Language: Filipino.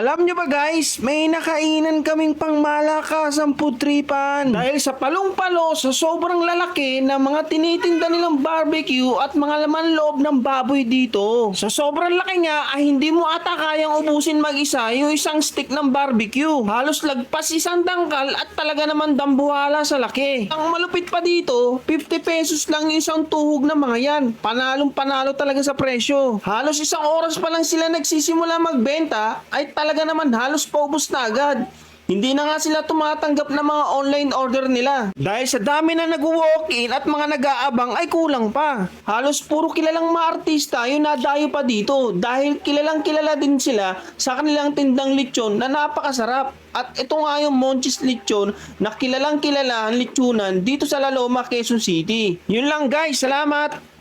Alam nyo ba guys, may nakainan kaming pangmalakasang putripan. Dahil sa palong-palo sa sobrang lalaki ng mga tinitinda nilang barbecue at mga laman loob ng baboy dito. Sa sobrang laki nga ay hindi mo ata kayang ubusin mag-isa yung isang stick ng barbecue. Halos lagpas isang dangkal at talaga naman dambuhala sa laki. Ang malupit pa dito, 50 pesos lang yung isang tuhog ng mga yan. Panalong panalo talaga sa presyo. Halos isang oras pa lang sila nagsisimula magbenta ay talaga naman halos paubos na agad. Hindi na nga sila tumatanggap ng mga online order nila. Dahil sa dami na nag-walk-in at mga nag-aabang ay kulang pa. Halos puro kilalang mga artista yung nadayo pa dito dahil kilalang kilala din sila sa kanilang tindang lechon na napakasarap. At ito nga yung Monchis Lechon na kilalang kilala ang lechonan dito sa La Loma, Quezon City. Yun lang guys, salamat!